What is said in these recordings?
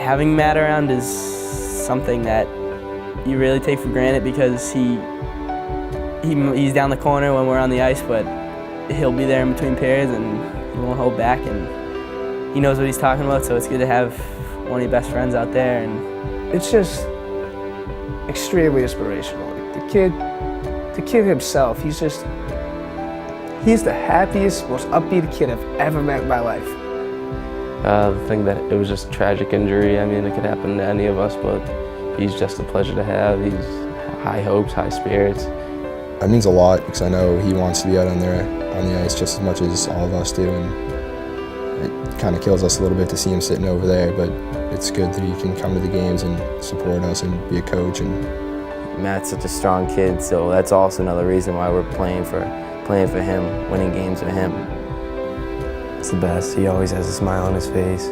having Matt around is something that you really take for granted because he's down the corner when we're on the ice, but he'll be there in between periods and he won't hold back, and he knows what he's talking about, so it's good to have one of your best friends out there. And it's just extremely inspirational. Like the kid himself, he's the happiest, most upbeat kid I've ever met in my life. The thing that it was just a tragic injury. I mean, it could happen to any of us, but he's just a pleasure to have. He's high hopes, high spirits. That means a lot because I know he wants to be out on the ice just as much as all of us do, and it kind of kills us a little bit to see him sitting over there, but it's good that he can come to the games and support us and be a coach. And Matt's such a strong kid, so that's also another reason why we're playing for him, winning games with him. It's the best. He always has a smile on his face,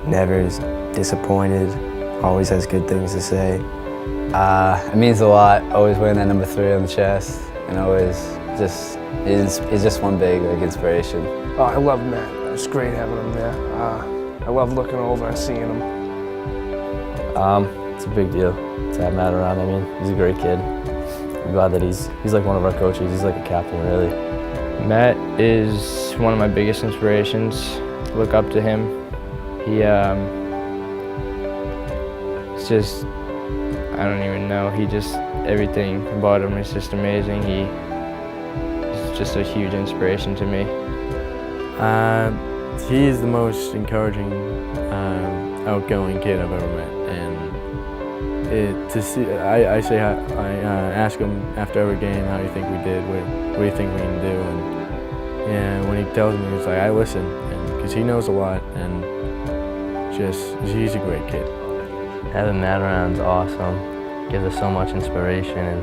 never is disappointed, always has good things to say. It means a lot, always wearing that number 3 on the chest, and always just, is just one big inspiration. Oh, I love Matt. It's great having him there. I love looking over and seeing him. It's a big deal to have Matt around. I mean, he's a great kid. I'm glad that he's like one of our coaches. He's like a captain, really. Matt is one of my biggest inspirations. Look up to him. It's just, I don't even know. Everything about him is just amazing. He's just a huge inspiration to me. He is the most encouraging, outgoing kid I've ever met, and I ask him after every game, how do you think we did? What do you think we can do? And when he tells me, it's like I listen, because he knows a lot, and he's a great kid. having Matt around is awesome. Gives us so much inspiration and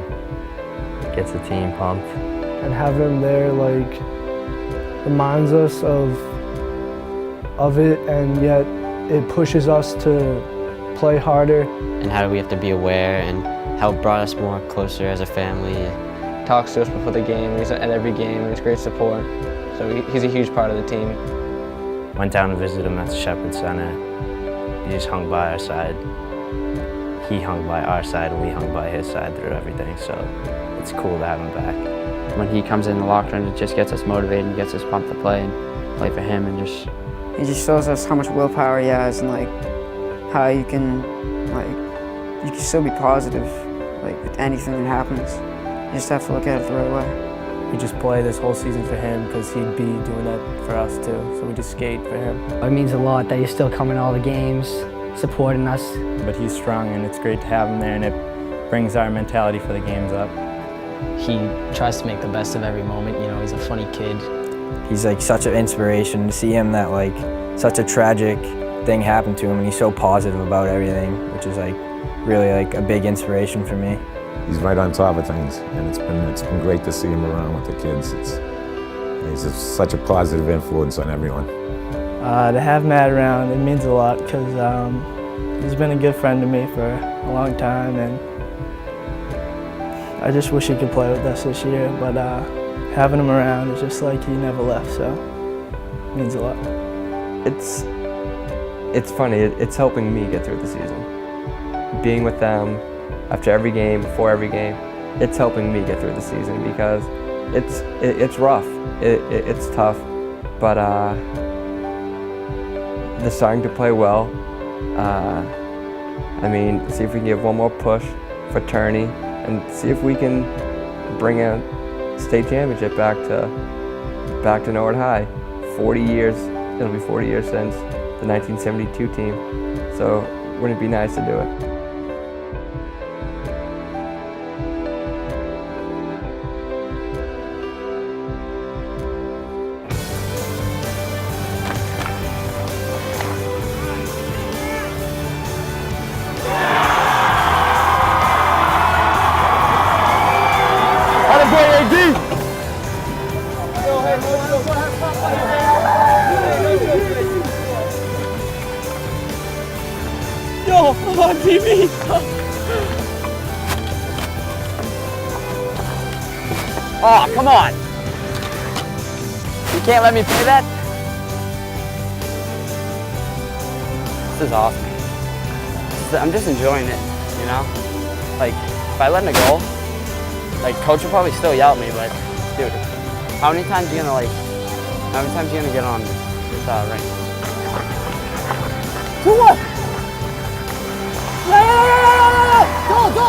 gets the team pumped. And having him there, like, reminds us of it, and yet it pushes us to play harder. And how do we have to be aware, and how it brought us more closer as a family. Talks to us before the game, he's at every game, and it's great support. So he's a huge part of the team. Went down to visit him at the Shepherd Center. He just hung by our side. He hung by our side, and we hung by his side through everything, so it's cool to have him back. When he comes in the locker room, it just gets us motivated and gets us pumped to play and play for him, and he just shows us how much willpower he has, and like how you can still be positive with anything that happens. You just have to look at it the right way. We just play this whole season for him because he'd be doing that for us too, so we just skate for him. It means a lot that he's still coming to all the games, supporting us. But he's strong, and it's great to have him there, and it brings our mentality for the games up. He tries to make the best of every moment. You know, he's a funny kid. He's such an inspiration to see him that such a tragic thing happened to him, and he's so positive about everything, which is really a big inspiration for me. He's right on top of things, and it's been great to see him around with the kids. He's just such a positive influence on everyone. To have Matt around, it means a lot because he's been a good friend to me for a long time, and I just wish he could play with us this year, but having him around is just like he never left, so it means a lot. It's funny, it's helping me get through the season. Being with them after every game, before every game, it's helping me get through the season because it's rough, it's tough, but they're starting to play well. See if we can give one more push for Turney and see if we can bring a state championship back to Norwood High. 40 years, it'll be 40 years since the 1972 team, so wouldn't it be nice to do it? Yo, I'm on TV. Oh, come on. You can't let me play that? This is awesome. I'm just enjoying it, you know? Like, if I let it go, like, coach will probably still yell at me, but, dude, how many times are you gonna get on this ring? To what? Go, go!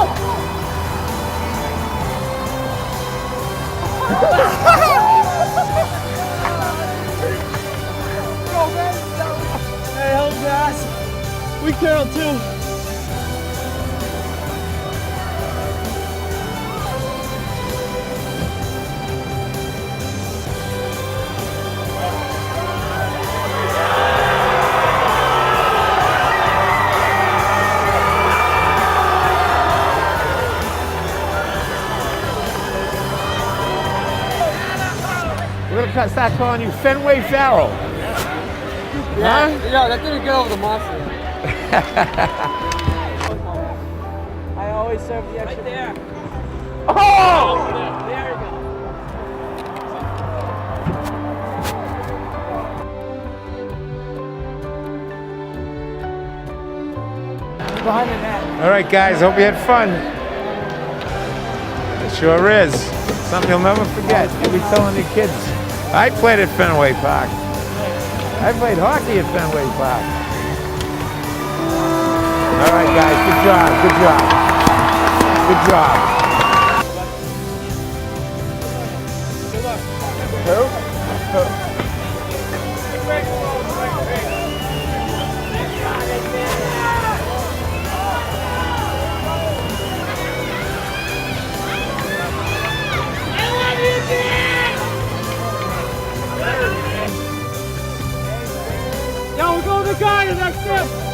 Hey, help guys. We Carol too. We're gonna start calling you Fenway Farrell. Yeah, Huh? yeah, that didn't get over the monster. I always serve the extra. Right there. Oh! There you go. Behind the net. All right, guys, hope you had fun. It sure is. Something you'll never forget. You'll be telling your kids. I played at Fenway Park. I played hockey at Fenway Park. All right, guys, good job, good job. Good job. Yo, we're going to the guy next step.